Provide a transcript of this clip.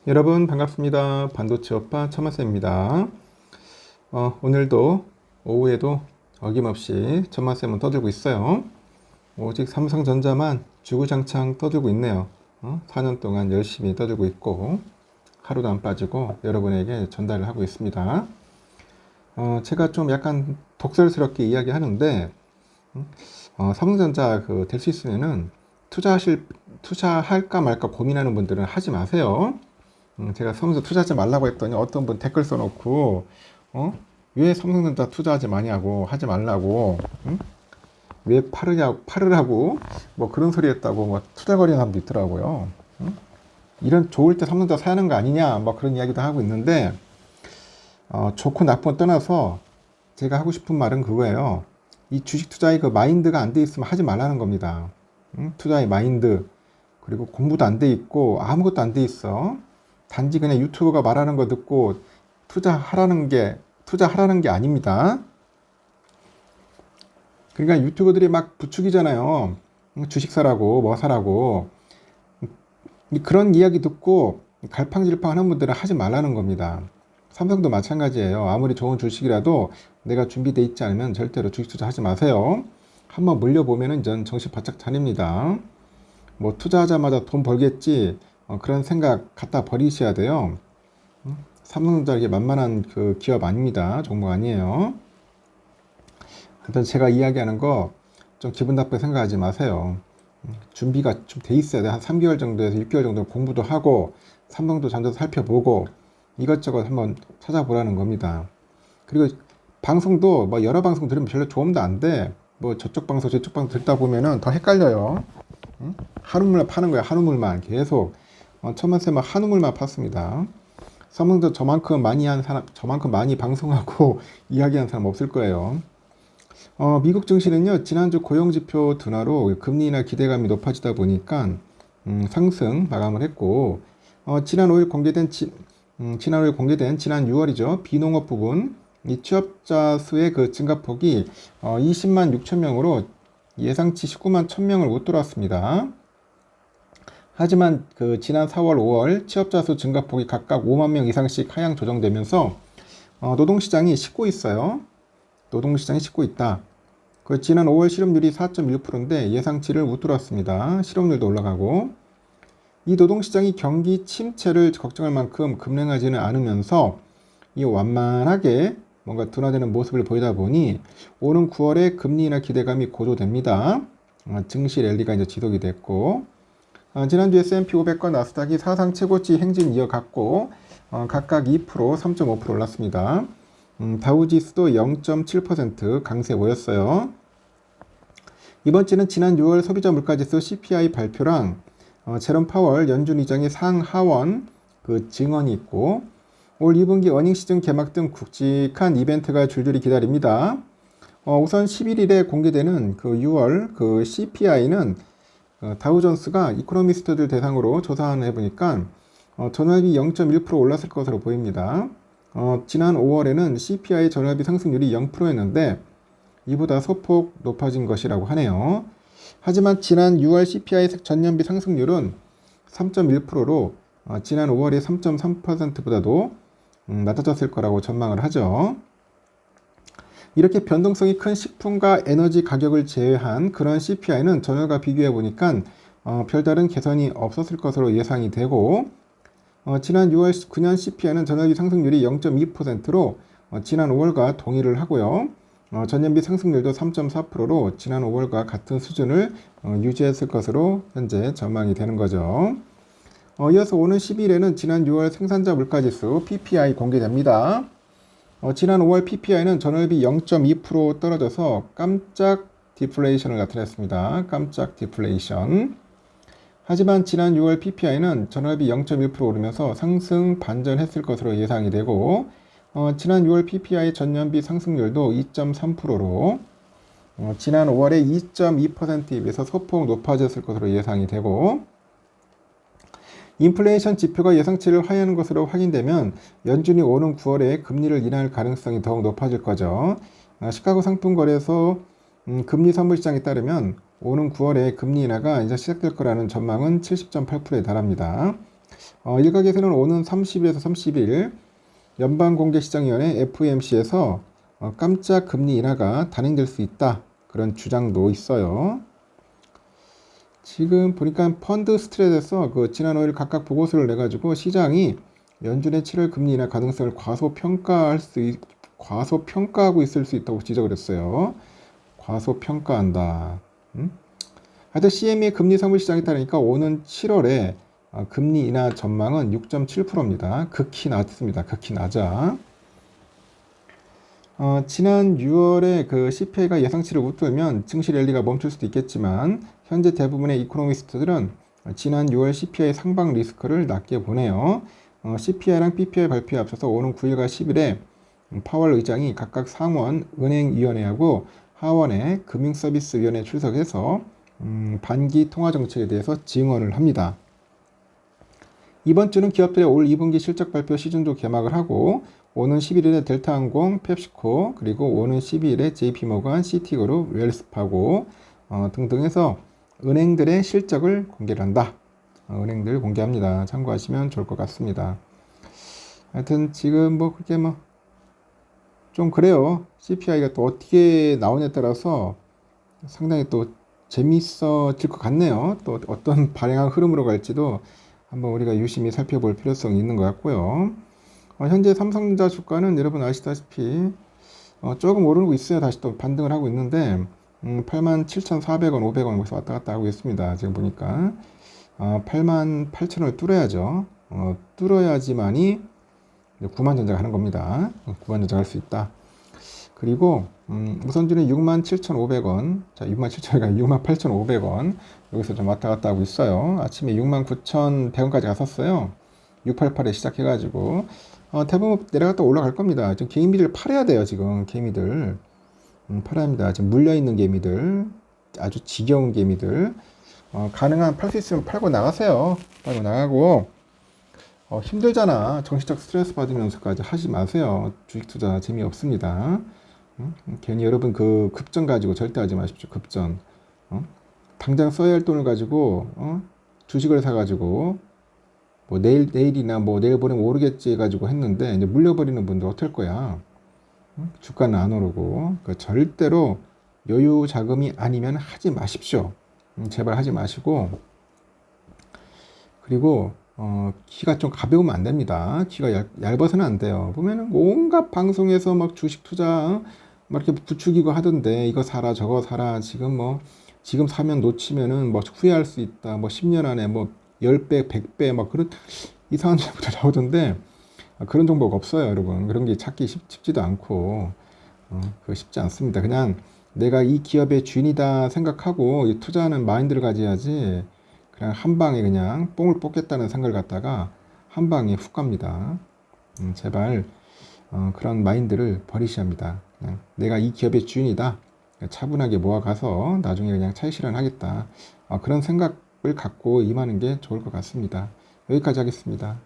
여러분 반갑습니다. 반도체 오빠 천마쌤입니다. 오늘도 오후에도 어김없이 천마쌤은 떠들고 있어요. 오직 삼성전자만 주구장창 떠들고 있네요. 4년 동안 열심히 떠들고 있고 하루도 안 빠지고 여러분에게 전달을 하고 있습니다. 제가 좀 약간 독설스럽게 이야기하는데 삼성전자 될 수 있으면은 투자할까 말까 고민하는 분들은 하지 마세요. 제가 삼성전자 투자하지 말라고 했더니 어떤 분 댓글 써놓고 왜 삼성전자 투자하지 마냐고 하지 말라고 왜 팔으라고 뭐 그런 소리 했다고 뭐 투덜거리는 사람도 있더라고요. 이런 좋을 때 삼성전자 사야 하는 거 아니냐 뭐 그런 이야기도 하고 있는데 좋고 나쁜 떠나서 제가 하고 싶은 말은 그거예요. 이 주식 투자의 그 마인드가 안 돼 있으면 하지 말라는 겁니다. 투자의 마인드, 그리고 공부도 안 돼 있고 아무것도 안 돼 있어. 단지 그냥 유튜버가 말하는 거 듣고 투자하라는 게 아닙니다. 그러니까 유튜버들이 막 부추기잖아요. 주식 사라고 뭐 사라고. 그런 이야기 듣고 갈팡질팡 하는 분들은 하지 말라는 겁니다. 삼성도 마찬가지예요. 아무리 좋은 주식이라도 내가 준비돼 있지 않으면 절대로 주식 투자하지 마세요. 한번 물려보면은 전 정신 바짝 차립니다. 뭐 투자하자마자 돈 벌겠지 그런 생각 갖다 버리셔야 돼요. 삼성전자 이게 만만한 그 기업 아닙니다. 종목 아니에요. 하여튼 제가 이야기하는 거 좀 기분 나쁘게 생각하지 마세요. 준비가 좀 돼 있어야 돼. 한 3개월 정도에서 6개월 정도 공부도 하고 삼성도 잠도 살펴보고 이것저것 한번 찾아보라는 겁니다. 그리고 방송도 뭐 여러 방송 들으면 별로 도움도 안 돼. 뭐 저쪽 방송 저쪽 방송 듣다 보면은 더 헷갈려요. 한우물만 파는 거야. 한우물만 계속 천만세만 한우물만 팠습니다. 삼성도 저만큼 많이 방송하고 이야기한 사람 없을 거예요. 미국 증시는요, 지난주 고용지표 둔화로 금리나 기대감이 높아지다 보니까 상승 마감을 했고, 지난 5일 공개된 지난 6월이죠. 비농업 부분 이 취업자 수의 그 증가폭이 20만 6천 명으로 예상치 19만 1천 명을 웃돌았습니다. 하지만 지난 4월, 5월 취업자 수 증가폭이 각각 5만 명 이상씩 하향 조정되면서 노동시장이 식고 있어요. 노동시장이 식고 있다. 지난 5월 실업률이 4.1%인데 예상치를 웃돌았습니다. 실업률도 올라가고 이 노동시장이 경기 침체를 걱정할 만큼 급냉하지는 않으면서 이 완만하게 뭔가 둔화되는 모습을 보이다 보니 오는 9월에 금리나 기대감이 고조됩니다. 증시 랠리가 이제 지속이 됐고 지난주 S&P 500과 나스닥이 사상 최고치 행진 이어갔고 각각 2%, 3.5% 올랐습니다. 다우지수도 0.7% 강세 보였어요. 이번 주는 지난 6월 소비자 물가지수 CPI 발표랑 제롬 파월 연준 의장의 상하원 증언이 있고 올 2분기 어닝 시즌 개막 등 굵직한 이벤트가 줄줄이 기다립니다. 우선 11일에 공개되는 6월 CPI는 다우존스가 이코노미스트들 대상으로 조사를 해보니까 전월비 0.1% 올랐을 것으로 보입니다. 지난 5월에는 CPI 전월비 상승률이 0%였는데 이보다 소폭 높아진 것이라고 하네요. 하지만 지난 6월 CPI 전년비 상승률은 3.1%로 지난 5월의 3.3%보다도 낮아졌을 거라고 전망을 하죠. 이렇게 변동성이 큰 식품과 에너지 가격을 제외한 그런 CPI는 전월과 비교해 보니까 별다른 개선이 없었을 것으로 예상이 되고 지난 6월 9년 CPI는 전월비 상승률이 0.2%로 지난 5월과 동일을 하고요. 전년비 상승률도 3.4%로 지난 5월과 같은 수준을 유지했을 것으로 현재 전망이 되는 거죠. 이어서 오는 10일에는 지난 6월 생산자 물가지수 PPI 공개됩니다. 지난 5월 PPI는 전월비 0.2% 떨어져서 깜짝 디플레이션을 나타냈습니다. 깜짝 디플레이션. 하지만 지난 6월 PPI는 전월비 0.1% 오르면서 상승 반전했을 것으로 예상이 되고 지난 6월 PPI 전년비 상승률도 2.3%로 지난 5월에 2.2%에 비해서 소폭 높아졌을 것으로 예상이 되고 인플레이션 지표가 예상치를 하회하는 것으로 확인되면 연준이 오는 9월에 금리를 인하할 가능성이 더욱 높아질 거죠. 시카고 상품거래소 금리 선물 시장에 따르면 오는 9월에 금리 인하가 이제 시작될 거라는 전망은 70.8%에 달합니다. 일각에서는 오는 30일에서 30일 연방공개시장위원회 FOMC에서 깜짝 금리 인하가 단행될 수 있다. 그런 주장도 있어요. 지금 보니까 펀드 스트랩에서 그 지난 5일 각각 보고서를 내가지고 시장이 연준의 7월 금리 인하 가능성을 과소평가하고 있을 수 있다고 지적을 했어요. 과소평가한다. 하여튼 CME 금리 선물 시장에 따르니까 오는 7월에 금리 인하 전망은 6.7%입니다. 극히 낮습니다. 극히 낮아. 지난 6월에 그 CPI가 예상치를 웃돌면 증시 랠리가 멈출 수도 있겠지만 현재 대부분의 이코노미스트들은 지난 6월 CPI 상방 리스크를 낮게 보네요. CPI랑 PPI 발표에 앞서서 오는 9일과 10일에 파월 의장이 각각 상원 은행위원회하고 하원의 금융서비스위원회 출석해서 반기 통화정책에 대해서 증언을 합니다. 이번 주는 기업들의 올 2분기 실적 발표 시즌도 개막을 하고 오는 11일에 델타항공, 펩시코, 그리고 오는 12일에 JP모건, 시티그룹, 웰스파고 등등 해서 은행들의 실적을 공개를 한다. 은행들 공개합니다. 참고하시면 좋을 것 같습니다. 하여튼 지금 뭐 그렇게 뭐 좀 그래요. CPI가 또 어떻게 나오냐에 따라서 상당히 또 재미있어질 것 같네요. 또 어떤 발행한 흐름으로 갈지도 한번 우리가 유심히 살펴볼 필요성이 있는 것 같고요. 현재 삼성전자 주가는 여러분 아시다시피 조금 오르고 있어요. 다시 또 반등을 하고 있는데 87,400원, 500원 여기서 왔다 갔다 하고 있습니다. 지금 보니까 88,000원을 뚫어야죠. 뚫어야지만이 9만전자가 하는 겁니다. 9만전자가 할 수 있다. 그리고 우선주는 67,500원, 자 67,000원이 68,500원 여기서 좀 왔다 갔다 하고 있어요. 아침에 69,100원까지 갔었어요. 688에 시작해가지고 대부분 내려갔다 올라갈 겁니다. 지금 개미들 팔아야 돼요. 지금 개미들 팔아야 합니다. 지금 물려있는 개미들, 아주 지겨운 개미들 가능한 팔 수 있으면 팔고 나가세요. 팔고 나가고 힘들잖아. 정신적 스트레스 받으면서까지 하지 마세요. 주식 투자 재미없습니다. 괜히 여러분 그 급전 가지고 절대 하지 마십시오. 급전. 당장 써야 할 돈을 가지고 주식을 사가지고 뭐 내일이나 뭐 내일 모레면 오르겠지 해가지고 했는데 이제 물려버리는 분들 어떨 거야. 주가는 안 오르고 절대로 여유 자금이 아니면 하지 마십시오. 제발 하지 마시고 그리고 키가 좀 가벼우면 안 됩니다. 키가 얇아서는 안 돼요. 보면은 온갖 방송에서 막 주식 투자 막 이렇게 부추기고 하던데 이거 사라 저거 사라 지금 사면 놓치면은 뭐 후회할 수 있다. 뭐 10년 안에 뭐 10배, 100배 막 그런 이상한 정보도 나오던데 그런 정보가 없어요, 여러분. 그런 게 찾기 쉽지도 않고 그거 쉽지 않습니다. 그냥 내가 이 기업의 주인이다 생각하고 투자하는 마인드를 가져야지 그냥 한 방에 그냥 뽕을 뽑겠다는 생각을 갖다가 한 방에 훅 갑니다. 제발 그런 마인드를 버리셔야 합니다. 그냥 내가 이 기업의 주인이다. 차분하게 모아가서 나중에 그냥 차익 실현하겠다. 그런 생각을 갖고 임하는 게 좋을 것 같습니다. 여기까지 하겠습니다.